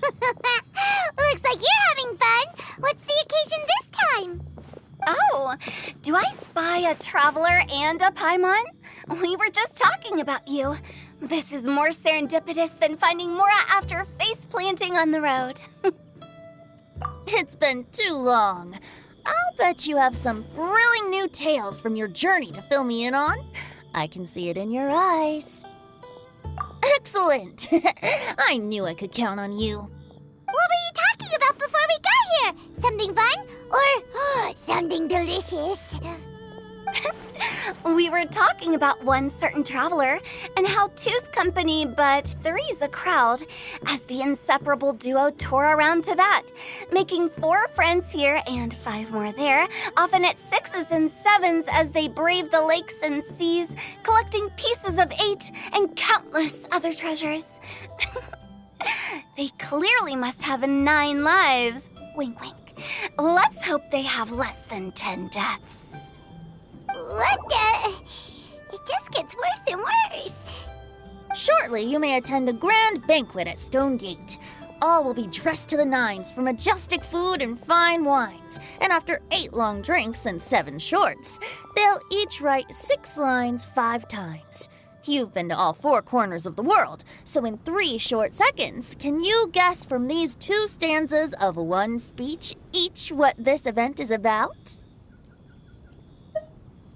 Looks like you're having fun. What's the occasion this time? Oh, do I spy a traveler and a Paimon? We were just talking about you. This is more serendipitous than finding Mora after face planting on the road. It's been too long. I'll bet you have some thrilling new tales from your journey to fill me in on. I can see it in your eyes. Excellent! I knew I could count on you. What were you talking about before we got here? Something fun? Or something delicious? We were talking about one certain traveler and how two's company but three's a crowd as the inseparable duo tour around Tibet, making 4 friends here and 5 more there, often at 6s and 7s as they brave the lakes and seas, collecting pieces of 8 and countless other treasures. They clearly must have 9 lives. Wink, wink. Let's hope they have less than 10 deaths. What the? It just gets worse and worse. Shortly, you may attend a grand banquet at Stone Gate. All will be dressed to the nines for majestic food and fine wines. And after 8 long drinks and 7 shorts, they'll each write 6 lines 5 times. You've been to all 4 corners of the world, so in 3 short seconds, can you guess from these 2 stanzas of 1 speech each what this event is about?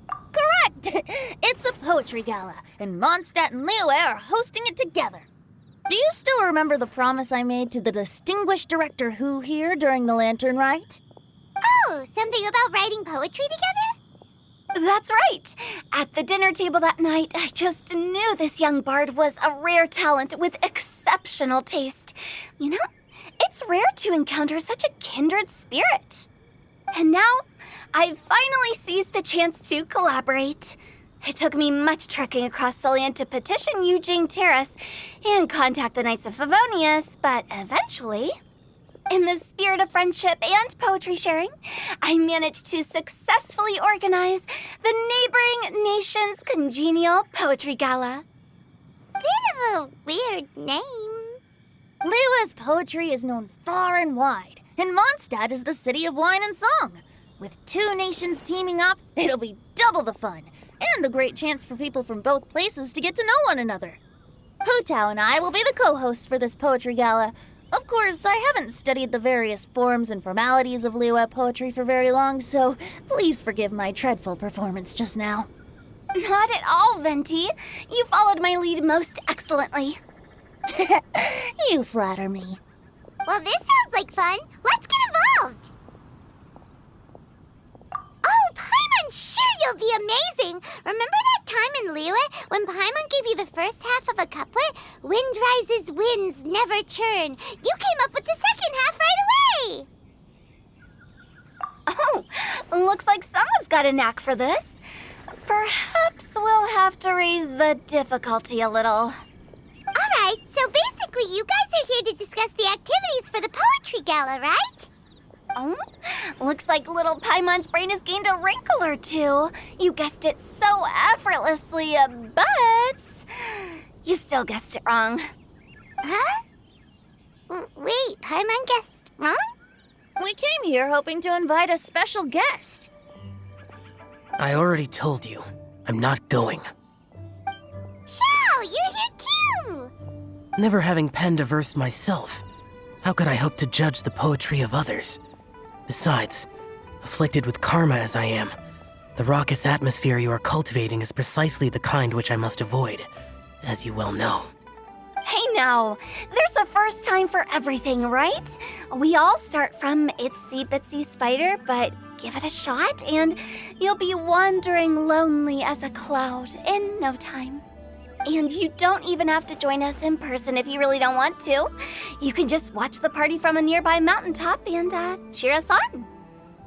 Correct! It's a poetry gala, and Mondstadt and Liyue are hosting it together. Do you still remember the promise I made to the distinguished director Hu here during the Lantern Rite? Oh, something about writing poetry together? That's right. At the dinner table that night, I just knew this young bard was a rare talent with exceptional taste. You know, it's rare to encounter such a kindred spirit. And now, I've finally seized the chance to collaborate. It took me much trekking across the land to petition Yujing Terrace and contact the Knights of Favonius, but eventually, in the spirit of friendship and poetry sharing, I managed to successfully organize the neighboring nation's congenial poetry gala. Bit of a weird name. Liyue's poetry is known far and wide, and Mondstadt is the city of wine and song. With 2 nations teaming up, it'll be double the fun, and a great chance for people from both places to get to know one another. Hu Tao and I will be the co-hosts for this poetry gala. Of course, I haven't studied the various forms and formalities of Liyue poetry for very long, so please forgive my dreadful performance just now. Not at all, Venti. You followed my lead most excellently. You flatter me. Well, this sounds like fun. Let's get involved. Oh, Paimon, sure you'll be amazing. Remember that time in Liyue when Paimon gave you the first half of a couplet? Wind rises, winds never churn. You came up with the second half right away. Oh, looks like someone's got a knack for this. Perhaps we'll have to raise the difficulty a little. All right, so basically you guys are here to discuss the activities for the poetry gala, right? Oh, looks like little Paimon's brain has gained a wrinkle or 2. You guessed it so effortlessly, but you still guessed it wrong. Huh? Wait, Paimon guessed wrong? We came here hoping to invite a special guest. I already told you, I'm not going. Xiao, you're here too! Never having penned a verse myself, how could I hope to judge the poetry of others? Besides, afflicted with karma as I am, the raucous atmosphere you are cultivating is precisely the kind which I must avoid, as you well know. Hey now, there's a first time for everything, right? We all start from itsy bitsy spider, but give it a shot and you'll be wandering lonely as a cloud in no time. And you don't even have to join us in person if you really don't want to. You can just watch the party from a nearby mountaintop and cheer us on.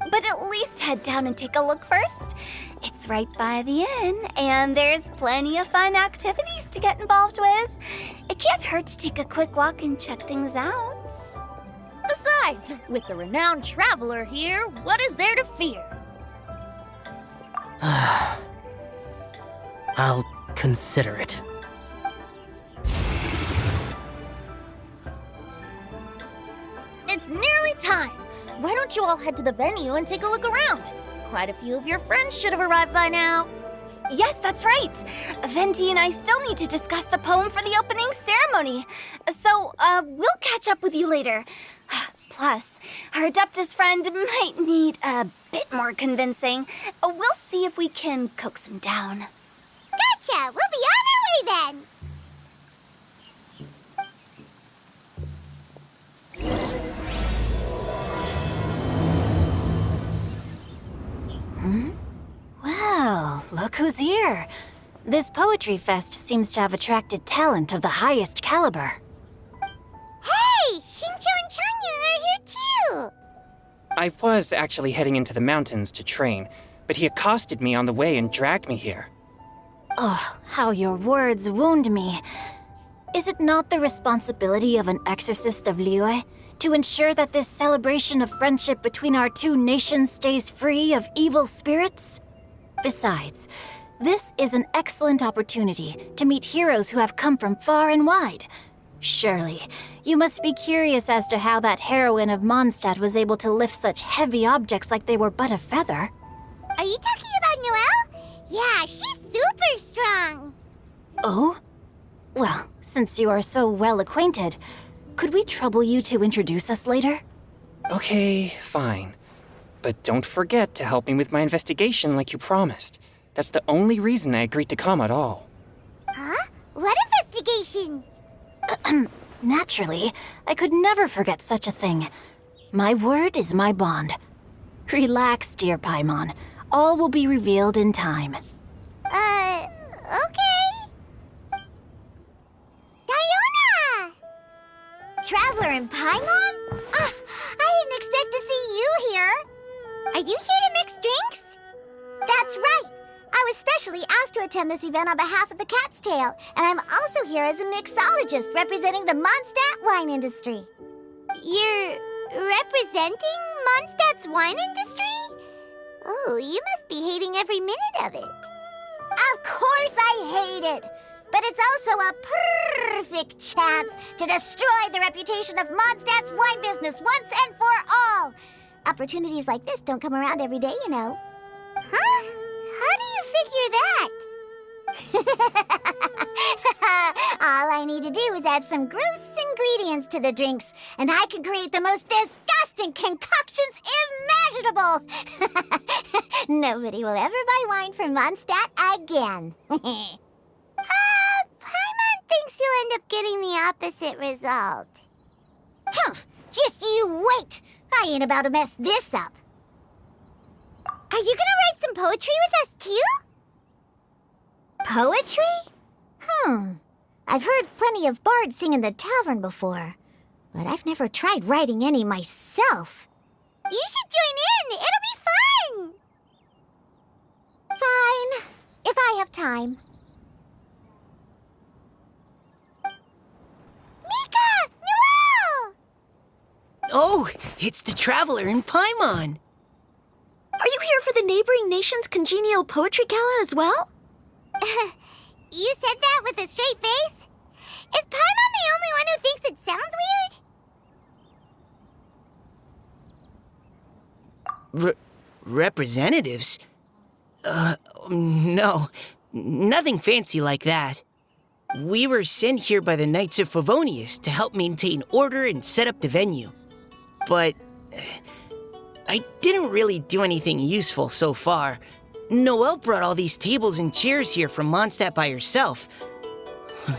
But at least head down and take a look first. It's right by the inn, and there's plenty of fun activities to get involved with. It can't hurt to take a quick walk and check things out. Besides, with the renowned traveler here, what is there to fear? I'll consider it. nearly time. Why don't you all head to the venue and take a look around? Quite a few of your friends should have arrived by now. Yes, that's right. Venti and I still need to discuss the poem for the opening ceremony. So, we'll catch up with you later. Plus, our Adeptus friend might need a bit more convincing. We'll see if we can coax him down. Gotcha! We'll be on our way then! Well, look who's here. This poetry fest seems to have attracted talent of the highest caliber. Hey! Xingqiu and Changyun are here too! I was actually heading into the mountains to train, but he accosted me on the way and dragged me here. Oh, how your words wound me. Is it not the responsibility of an exorcist of Liyue to ensure that this celebration of friendship between our two nations stays free of evil spirits? Besides, this is an excellent opportunity to meet heroes who have come from far and wide. Surely, you must be curious as to how that heroine of Mondstadt was able to lift such heavy objects like they were but a feather. Are you talking about Noelle? Yeah, she's super strong! Oh? Well, since you are so well acquainted, could we trouble you to introduce us later? Okay, fine. But don't forget to help me with my investigation like you promised. That's the only reason I agreed to come at all. Huh? What investigation? Naturally, I could never forget such a thing. My word is my bond. Relax, dear Paimon. All will be revealed in time. Okay. Diona! Traveler in Paimon? I didn't expect to see you here. Are you here to mix drinks? That's right. I was specially asked to attend this event on behalf of the Cat's Tail, and I'm also here as a mixologist representing the Mondstadt wine industry. You're representing Mondstadt's wine industry? Oh, you must be hating every minute of it. Of course I hate it, but it's also a perfect chance to destroy the reputation of Mondstadt's wine business once and for all. Opportunities like this don't come around every day, you know. Huh? How do you figure that? All I need to do is add some gross ingredients to the drinks, and I can create the most disgusting concoctions imaginable. Nobody will ever buy wine from Mondstadt again. Paimon thinks you'll end up getting the opposite result. Just you wait. I ain't about to mess this up. Are you gonna write some poetry with us too? Poetry? I've heard plenty of bards sing in the tavern before, but I've never tried writing any myself. You should join in! It'll be fun! Fine, if I have time. Mika! Noelle! Oh, it's the Traveler in Paimon. Are you here for the neighboring nation's congenial poetry gala as well? You said that with a straight face? Is Paimon the only one who thinks it sounds weird? Representatives? No. Nothing fancy like that. We were sent here by the Knights of Favonius to help maintain order and set up the venue. But I didn't really do anything useful so far. Noelle brought all these tables and chairs here from Mondstadt by herself.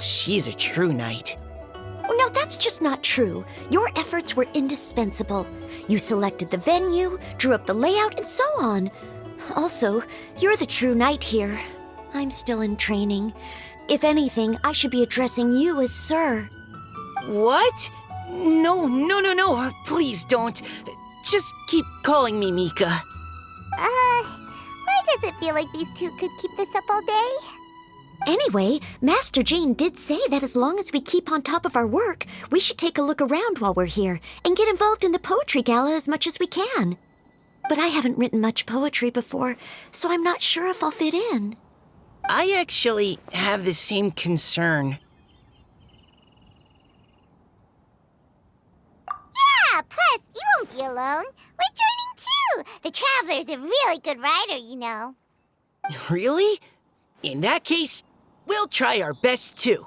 She's a true knight. Oh, no, that's just not true. Your efforts were indispensable. You selected the venue, drew up the layout, and so on. Also, you're the true knight here. I'm still in training. If anything, I should be addressing you as Sir. What? No. Please don't. Just keep calling me Mika. Why does it feel like these two could keep this up all day? Anyway, Master Jane did say that as long as we keep on top of our work, we should take a look around while we're here and get involved in the poetry gala as much as we can. But I haven't written much poetry before, so I'm not sure if I'll fit in. I actually have the same concern. Yeah, plus Yes, you won't be alone. We're joining too. The Traveler's a really good rider, you know. Really? In that case, we'll try our best too.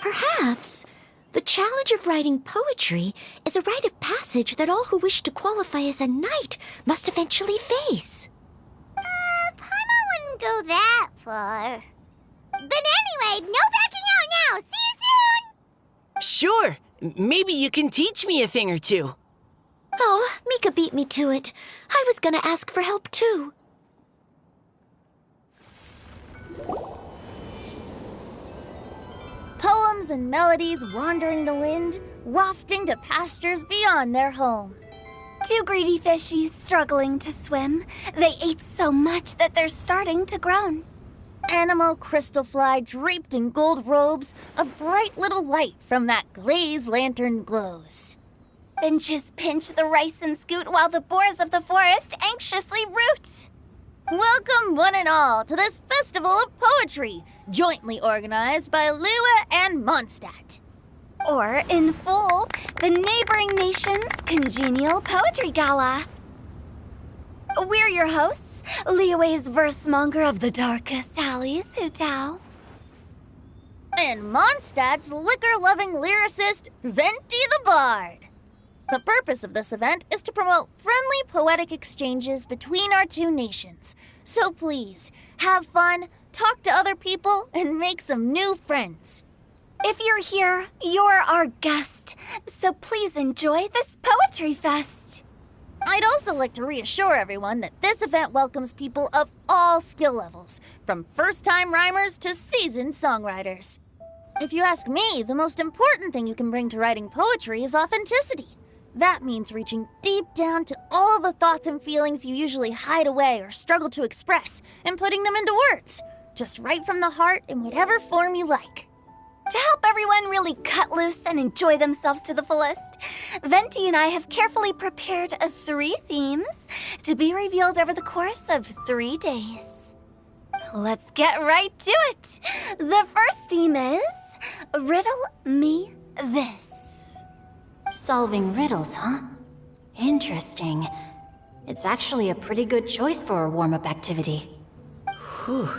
Perhaps the challenge of writing poetry is a rite of passage that all who wish to qualify as a knight must eventually face. Paimon wouldn't go that far. But anyway, no backing out now. See you soon! Sure, maybe you can teach me a thing or two. Oh, Mika beat me to it. I was gonna ask for help too. Poems and melodies wandering the wind, wafting to pastures beyond their home. Two greedy fishies struggling to swim. They ate so much that they're starting to groan. Animal crystal fly draped in gold robes, a bright little light from that glazed lantern glows. Benches pinch the rice and scoot while the boars of the forest anxiously root. Welcome, one and all, to this festival of poetry, jointly organized by Liyue and Mondstadt. Or, in full, the neighboring nation's congenial poetry gala. We're your hosts, Liyue's versemonger of the darkest alleys, Hu Tao. And Mondstadt's liquor-loving lyricist, Venti the Bard. The purpose of this event is to promote friendly poetic exchanges between our two nations. So please, have fun, talk to other people, and make some new friends. If you're here, you're our guest, so please enjoy this poetry fest. I'd also like to reassure everyone that this event welcomes people of all skill levels, from first-time rhymers to seasoned songwriters. If you ask me, the most important thing you can bring to writing poetry is authenticity. That means reaching deep down to all of the thoughts and feelings you usually hide away or struggle to express, and putting them into words, just right from the heart in whatever form you like. To help everyone really cut loose and enjoy themselves to the fullest, Venti and I have carefully prepared 3 themes to be revealed over the course of 3 days. Let's get right to it. The first theme is Riddle Me This. Solving riddles, huh? Interesting. It's actually a pretty good choice for a warm-up activity. Whew.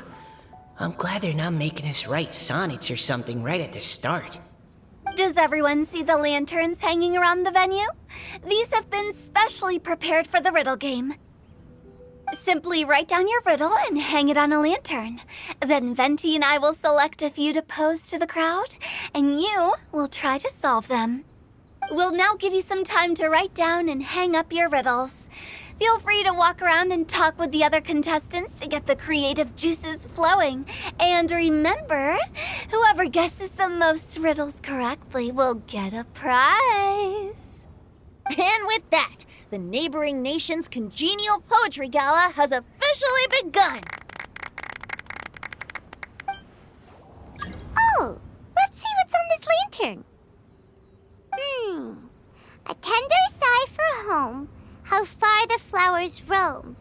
I'm glad they're not making us write sonnets or something right at the start. Does everyone see the lanterns hanging around the venue? These have been specially prepared for the riddle game. Simply write down your riddle and hang it on a lantern. Then Venti and I will select a few to pose to the crowd, and you will try to solve them. We'll now give you some time to write down and hang up your riddles. Feel free to walk around and talk with the other contestants to get the creative juices flowing. And remember, whoever guesses the most riddles correctly will get a prize. And with that, the neighboring nation's congenial poetry gala has officially begun. Oh, let's see what's on this lantern. A tender sigh for home, how far the flowers roam.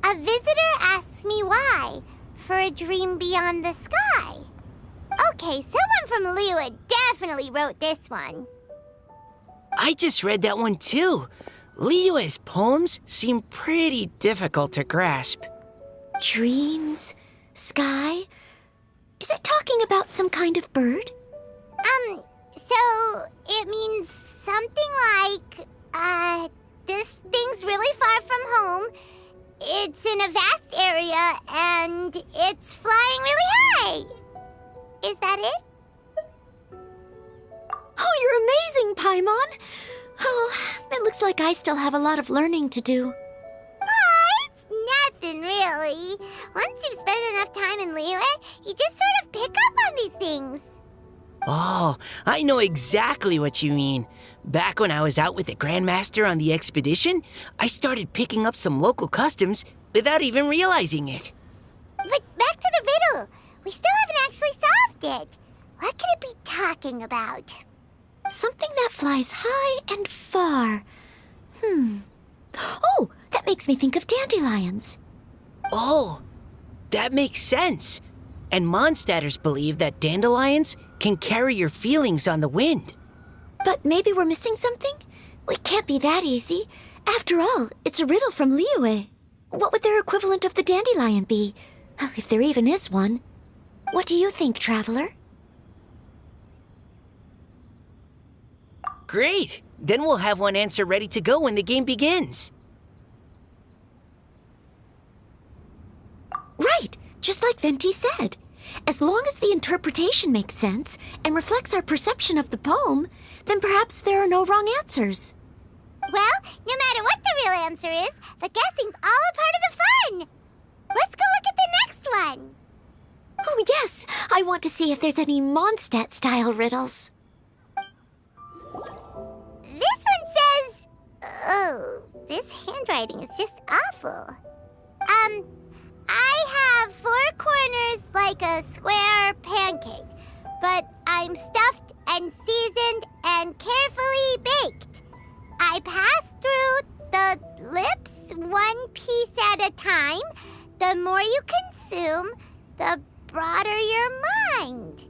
A visitor asks me why, for a dream beyond the sky. Okay, someone from Liyue definitely wrote this one. I just read that one too. Liyue's poems seem pretty difficult to grasp. Dreams? Sky? Is it talking about some kind of bird? So it means something like, this thing's really far from home. It's in a vast area, and it's flying really high. Is that it? Oh, you're amazing, Paimon! Oh, it looks like I still have a lot of learning to do. It's nothing, really. Once you've spent enough time in Liyue, you just sort of pick up on these things. Oh, I know exactly what you mean. Back when I was out with the Grandmaster on the expedition, I started picking up some local customs without even realizing it. But back to the riddle. We still haven't actually solved it. What could it be talking about? Something that flies high and far. Oh, that makes me think of dandelions. Oh, that makes sense. And Mondstadters believe that dandelions can carry your feelings on the wind. But maybe we're missing something? It can't be that easy. After all, it's a riddle from Liyue. What would their equivalent of the dandelion be? If there even is one. What do you think, Traveler? Great! Then we'll have one answer ready to go when the game begins. Right, just like Venti said. As long as the interpretation makes sense and reflects our perception of the poem, then perhaps there are no wrong answers. Well, no matter what the real answer is, the guessing's all a part of the fun. Let's go look at the next one. Oh yes, I want to see if there's any Mondstadt-style riddles. This one says... Oh, this handwriting is just awful. I have 4 corners like a square pancake, but I'm stuffed and seasoned and carefully baked. I pass through the lips 1 piece at a time. The more you consume, the broader your mind.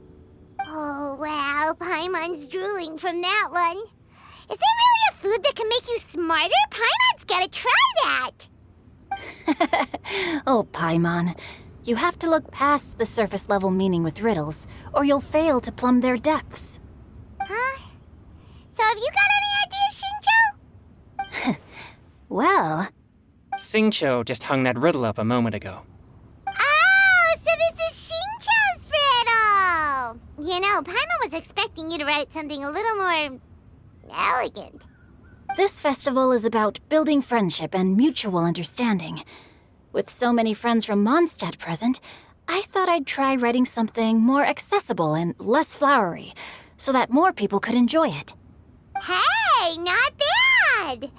Oh, wow, Paimon's drooling from that one. Is there really a food that can make you smarter? Paimon's gotta try that. Oh, Paimon. You have to look past the surface level meaning with riddles, or you'll fail to plumb their depths. Huh? So have you got any ideas, Shinjo? Well, Xingqiu just hung that riddle up a moment ago. Oh, so this is Shinjo's riddle! You know, Paimon was expecting you to write something a little more... elegant. this festival is about building friendship and mutual understanding. With so many friends from Mondstadt present, I thought I'd try writing something more accessible and less flowery, so that more people could enjoy it. Hey, not bad!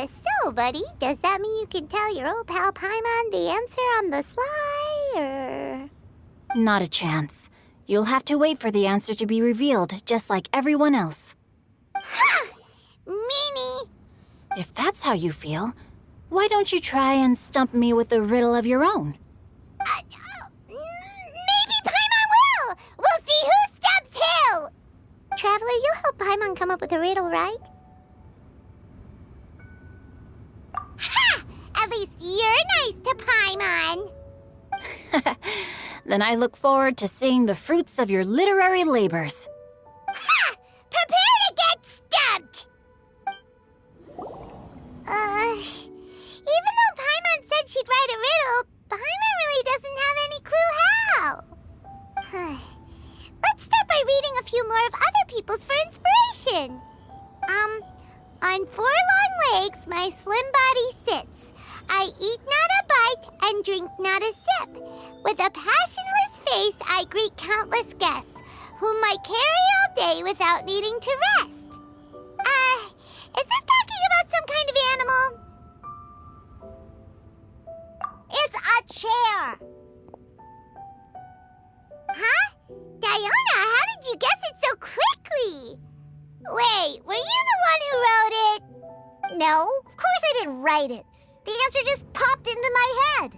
So, buddy, does that mean you can tell your old pal Paimon the answer on the sly, or...? Not a chance. You'll have to wait for the answer to be revealed, just like everyone else. Ha! Meanie! If that's how you feel, why don't you try and stump me with a riddle of your own? Maybe Paimon will! We'll see who stumps who! Traveler, you'll help Paimon come up with a riddle, right? Ha! At least you're nice to Paimon! Then I look forward to seeing the fruits of your literary labors. Ha! Prepare to get stumped! Even though Paimon said she'd write a riddle, Paimon really doesn't have any clue how. Let's start by reading a few more of other people's for inspiration. On 4 long legs, my slim body sits. I eat not a bite and drink not a sip. With a passionless face, I greet countless guests, whom I carry all day without needing to rest. Is this talking about some kind of animal? It's a chair! Huh? Diona, how did you guess it so quickly? Wait, were you the one who wrote it? No, of course I didn't write it. The answer just popped into my head.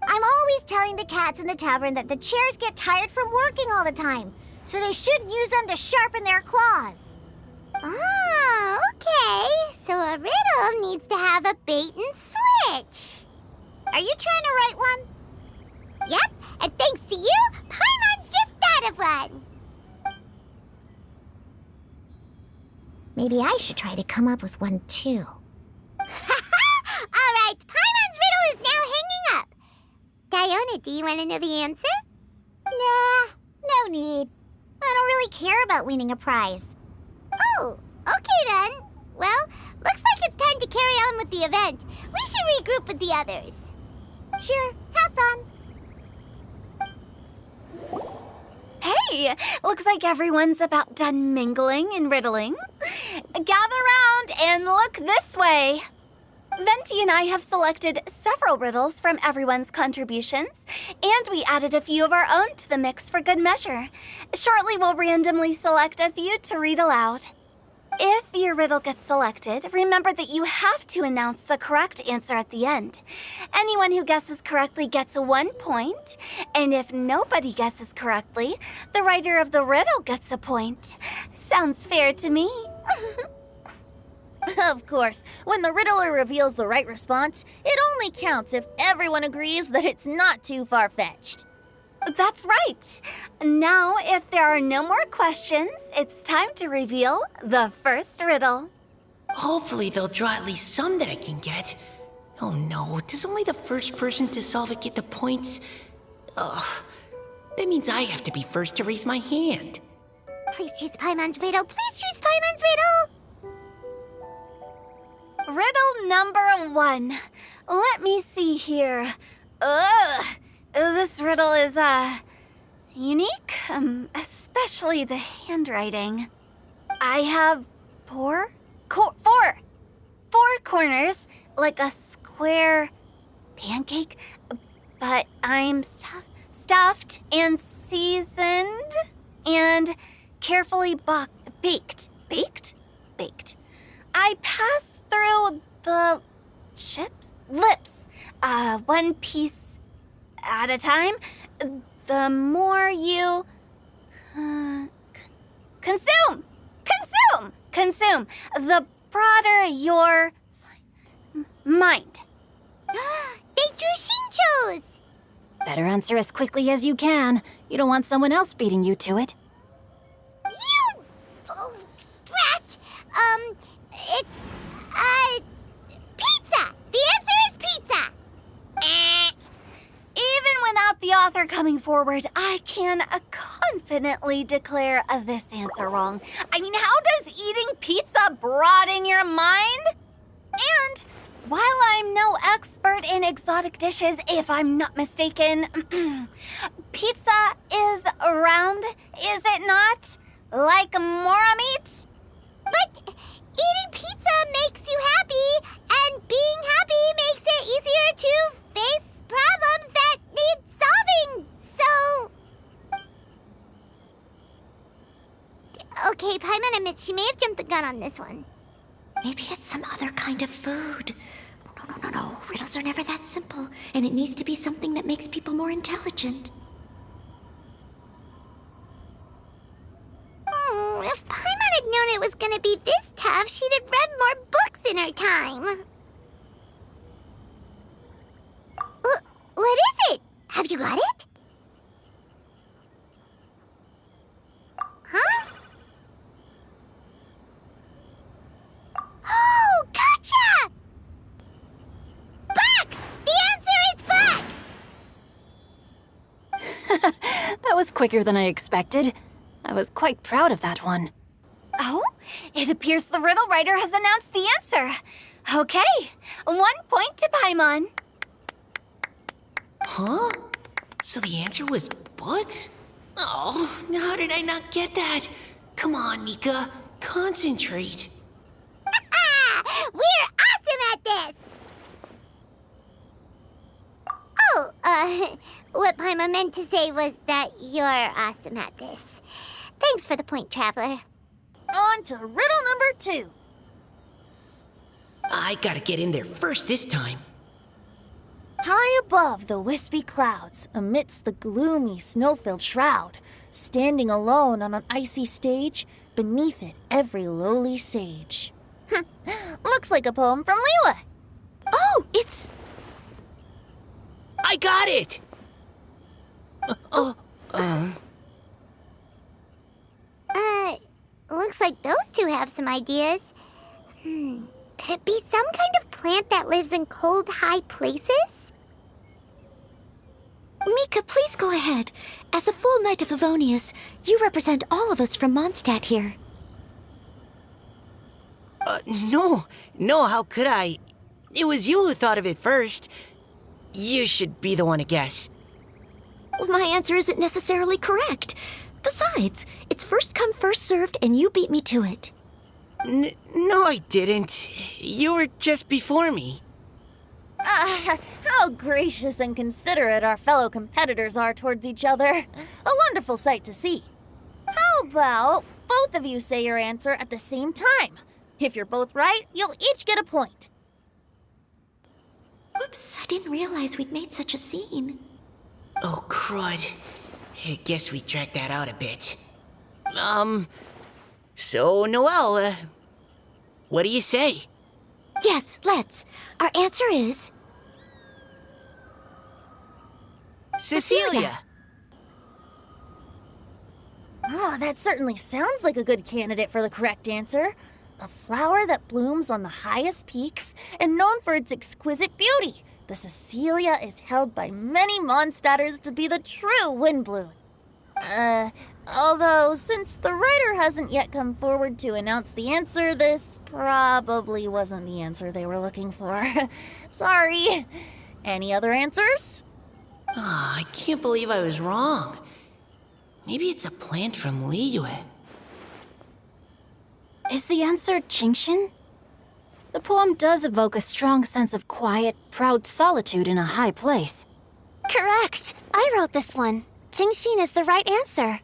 I'm always telling the cats in the tavern that the chairs get tired from working all the time, so they shouldn't use them to sharpen their claws. Oh, okay. So a riddle needs to have a bait and switch. Are you trying to write one? Yep, and thanks to you, Paimon's just thought of one. Maybe I should try to come up with one too. All right, Paimon's riddle is now hanging up. Diona, do you want to know the answer? Nah, no need. I don't really care about winning a prize. Oh, okay then. Well, looks like it's time to carry on with the event. We should regroup with the others. Sure, have fun. Hey, looks like everyone's about done mingling and riddling. Gather round and look this way. Venti and I have selected several riddles from everyone's contributions, and we added a few of our own to the mix for good measure. Shortly, we'll randomly select a few to read aloud. If your riddle gets selected, remember that you have to announce the correct answer at the end. Anyone who guesses correctly gets 1 point, and if nobody guesses correctly, the writer of the riddle gets a point. Sounds fair to me. Of course, when the riddler reveals the right response, it only counts if everyone agrees that it's not too far-fetched. That's right. Now, if there are no more questions, it's time to reveal the first riddle. Hopefully they'll draw at least some that I can get. Oh no, does only the first person to solve it get the points? Ugh, that means I have to be first to raise my hand. Please choose Paimon's riddle. Please choose Paimon's riddle. Riddle number 1. Let me see here. Ugh. This riddle is, unique, especially the handwriting. I have four corners, like a square pancake, but I'm stuffed and seasoned and carefully baked. Baked. I pass through the lips, one piece at a time. The more you consume, the broader your mind. They drew Shinchos. Better answer as quickly as you can. You don't want someone else beating you to it. You brat. It's pizza. The answer is pizza. Even without the author coming forward, I can confidently declare this answer wrong. I mean, how does eating pizza broaden your mind? And while I'm no expert in exotic dishes, if I'm not mistaken, pizza is round, is it not? Like mora meat? But eating pizza makes you happy, and being happy makes it easier to face problems that need solving. So... Okay, Paimon admits she may have jumped the gun on this one. Maybe it's some other kind of food. No. Riddles are never that simple, and it needs to be something that makes people more intelligent. If Paimon had known it was gonna be this tough, she'd have read more books in her time. What is it? Have you got it? Huh? Oh, gotcha! Bucks! The answer is bucks! That was quicker than I expected. I was quite proud of that one. Oh, it appears the riddle writer has announced the answer. Okay, 1 point to Paimon. Huh? So the answer was bugs? Oh, how did I not get that? Come on, Mika, concentrate. We're awesome at this! Oh, what Paimon meant to say was that you're awesome at this. Thanks for the point, Traveler. On to riddle number 2. I gotta get in there first this time. High above the wispy clouds, amidst the gloomy snow-filled shroud, standing alone on an icy stage, beneath it every lowly sage. Looks like a poem from Leela. Oh, it's... I got it! Looks like those two have some ideas. Could it be some kind of plant that lives in cold, high places? Mika, please go ahead. As a full Knight of Favonius, you represent all of us from Mondstadt here. No, how could I? It was you who thought of it first. You should be the one to guess. Well, my answer isn't necessarily correct. Besides, it's first come, first served, and you beat me to it. No, I didn't. You were just before me. How gracious and considerate our fellow competitors are towards each other. A wonderful sight to see. How about both of you say your answer at the same time? If you're both right, you'll each get a point. Whoops, I didn't realize we'd made such a scene. Oh, crud. I guess we dragged that out a bit. So, Noelle, What do you say? Yes, let's. Our answer is Cecilia! Oh, that certainly sounds like a good candidate for the correct answer. A flower that blooms on the highest peaks and known for its exquisite beauty. The Cecilia is held by many Mondstadters to be the true windbloom. Although, since the writer hasn't yet come forward to announce the answer, this probably wasn't the answer they were looking for. Sorry. Any other answers? Ah, I can't believe I was wrong. Maybe it's a plant from Liyue. Is the answer Genshin? The poem does evoke a strong sense of quiet, proud solitude in a high place. Correct. I wrote this one. Genshin is the right answer.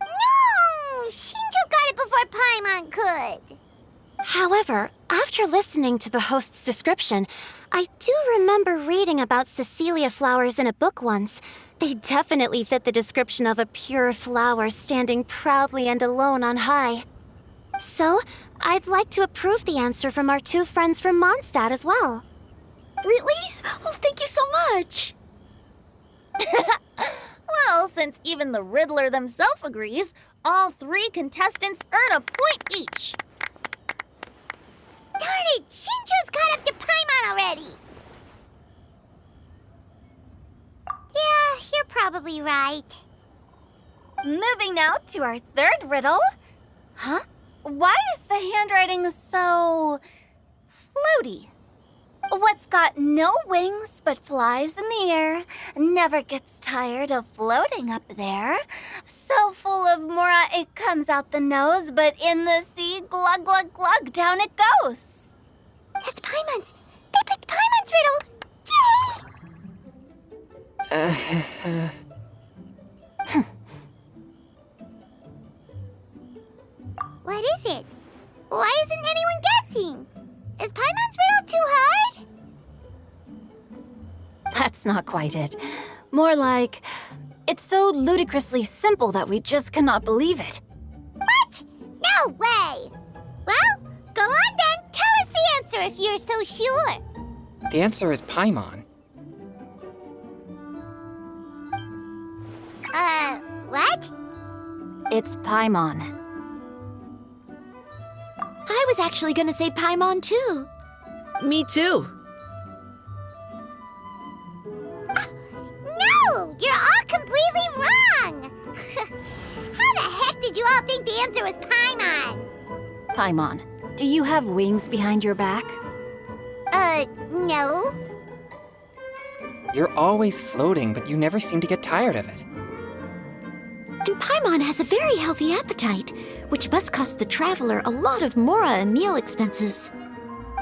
No! Shinjo got it before Paimon could. However, after listening to the host's description, I do remember reading about Cecilia flowers in a book once. They definitely fit the description of a pure flower standing proudly and alone on high. So, I'd like to approve the answer from our two friends from Mondstadt as well. Really? Oh, thank you so much. Well, since even the Riddler themselves agrees, all three contestants earn a point each. Darn it! Shinjo's caught up to Paimon already! Yeah, you're probably right. Moving now to our third riddle. Huh? Why is the handwriting so floaty? What's got no wings but flies in the air, never gets tired of floating up there. So full of mora it comes out the nose, but in the sea, glug glug glug, down it goes. That's Paimon's! They picked Paimon's riddle! Yay! What is it? Why isn't anyone guessing? Is Paimon's riddle too hard? That's not quite it. More like, it's so ludicrously simple that we just cannot believe it. What? No way! Well, go on then. Tell us the answer if you're so sure. The answer is Paimon. What? It's Paimon. I was actually gonna say Paimon too. Me too. No! You're all completely wrong! How the heck did you all think the answer was Paimon? Paimon, do you have wings behind your back? No. You're always floating, but you never seem to get tired of it. And Paimon has a very healthy appetite, which must cost the traveler a lot of mora and meal expenses.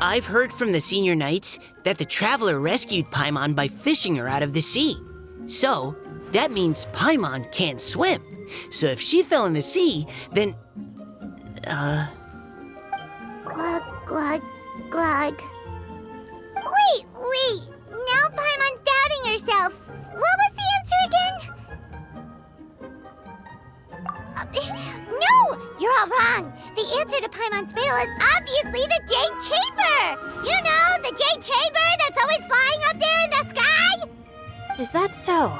I've heard from the senior knights that the traveler rescued Paimon by fishing her out of the sea. So, that means Paimon can't swim. So if she fell in the sea, then... Glug, glug, glug. Wait. Now Paimon's doubting herself. What was the answer again? No! You're all wrong. The answer to Paimon's riddle is obviously the Jade Chamber! You know, the Jade Chamber that's always flying up there in the sky? Is that so?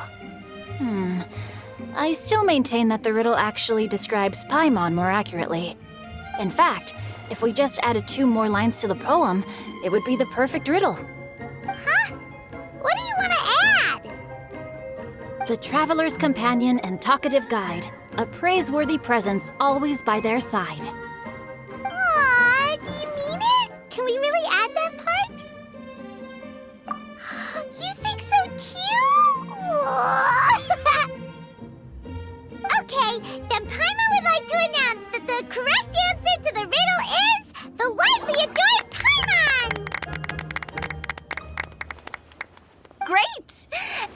I still maintain that the riddle actually describes Paimon more accurately. In fact, if we just added 2 more lines to the poem, it would be the perfect riddle. Huh? What do you want to add? The traveler's companion and talkative guide, a praiseworthy presence always by their side. Aw, do you mean it? Can we really add that part? You think so too? Okay, then Paimon would like to announce that the correct answer to the riddle is the widely adored Paimon! Great!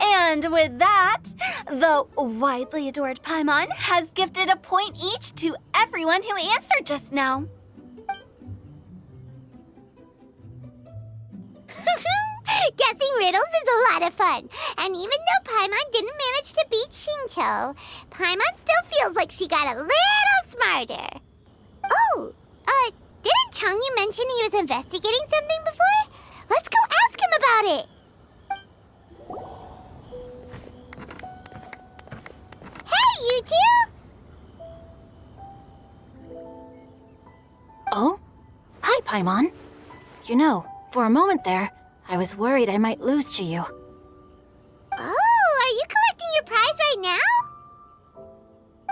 And with that, the widely adored Paimon has gifted a point each to everyone who answered just now. Guessing riddles is a lot of fun. And even though Paimon didn't manage to beat Shinjo, Paimon still feels like she got a little smarter. Oh, Changyu mention he was investigating something before? Let's go ask him about it! Hey, you two! Oh? Hi, Paimon. You know, for a moment there, I was worried I might lose to you. Oh, are you collecting your prize right now?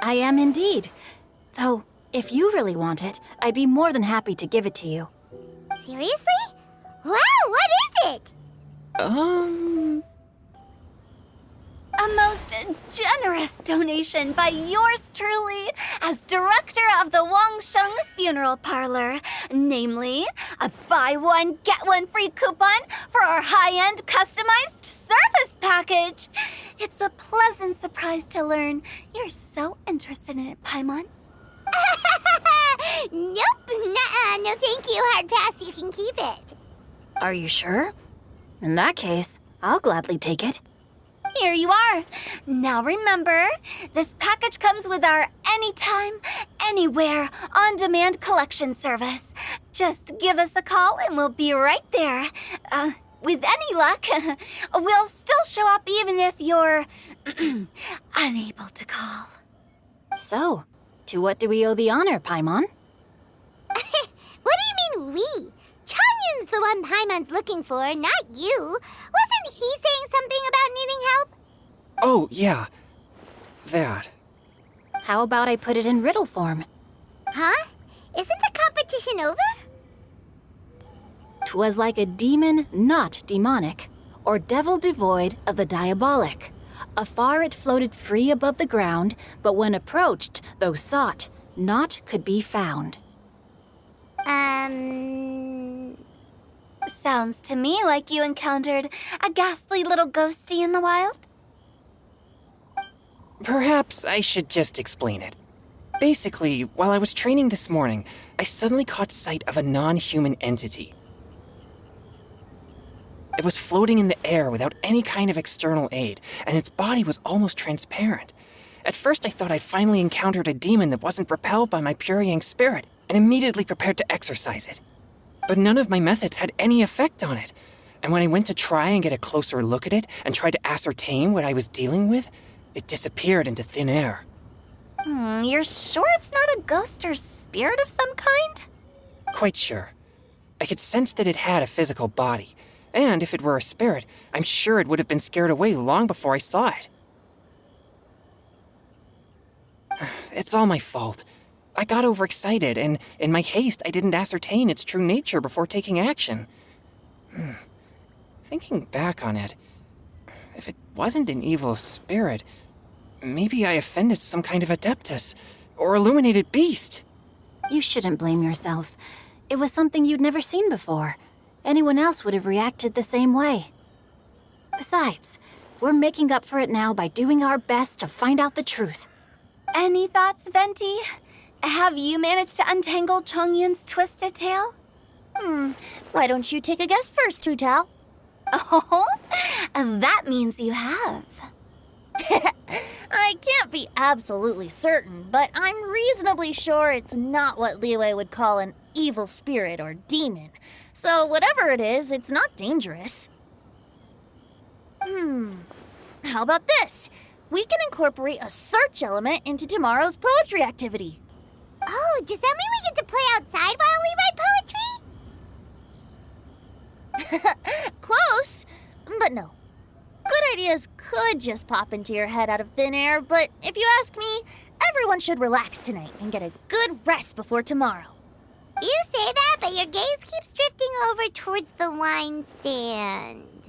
I am indeed. Though, if you really want it, I'd be more than happy to give it to you. Seriously? Wow, what is it? A most generous donation by yours truly as director of the Wangsheng Funeral Parlor. Namely, a buy one, get one free coupon for our high-end customized service package. It's a pleasant surprise to learn you're so interested in it, Paimon. Nope, nuh-uh, no thank you, hard pass, you can keep it. Are you sure? In that case, I'll gladly take it. Here you are. Now remember, this package comes with our anytime, anywhere, on-demand collection service. Just give us a call and we'll be right there. With any luck, we'll still show up even if you're unable to call. So, to what do we owe the honor, Paimon? What do you mean we? Changyun's the one Paimon's looking for, not you. Wasn't he saying something about needing help? Oh, yeah. That. How about I put it in riddle form? Huh? Isn't the competition over? 'Twas like a demon not demonic, or devil devoid of the diabolic. Afar it floated free above the ground, but when approached, though sought, naught could be found. Sounds to me like you encountered a ghastly little ghosty in the wild. Perhaps I should just explain it. Basically, while I was training this morning, I suddenly caught sight of a non-human entity. It was floating in the air without any kind of external aid, and its body was almost transparent. At first I thought I'd finally encountered a demon that wasn't propelled by my pure yang spirit, and immediately prepared to exorcise it. But none of my methods had any effect on it, and when I went to try and get a closer look at it and tried to ascertain what I was dealing with, it disappeared into thin air. You're sure it's not a ghost or spirit of some kind? Quite sure. I could sense that it had a physical body, and if it were a spirit, I'm sure it would have been scared away long before I saw it. It's all my fault. I got overexcited, and in my haste, I didn't ascertain its true nature before taking action. Thinking back on it, if it wasn't an evil spirit, maybe I offended some kind of adeptus, or illuminated beast. You shouldn't blame yourself. It was something you'd never seen before. Anyone else would have reacted the same way. Besides, we're making up for it now by doing our best to find out the truth. Any thoughts, Venti? Have you managed to untangle Chongyun's twisted tail? Why don't you take a guess first, Tutao? Oh, that means you have. I can't be absolutely certain, but I'm reasonably sure it's not what Liyue would call an evil spirit or demon. So whatever it is, it's not dangerous. How about this? We can incorporate a search element into tomorrow's poetry activity. Oh, does that mean we get to play outside while we write poetry? Close, but no. Good ideas could just pop into your head out of thin air, but if you ask me, everyone should relax tonight and get a good rest before tomorrow. You say that, but your gaze keeps drifting over towards the wine stand.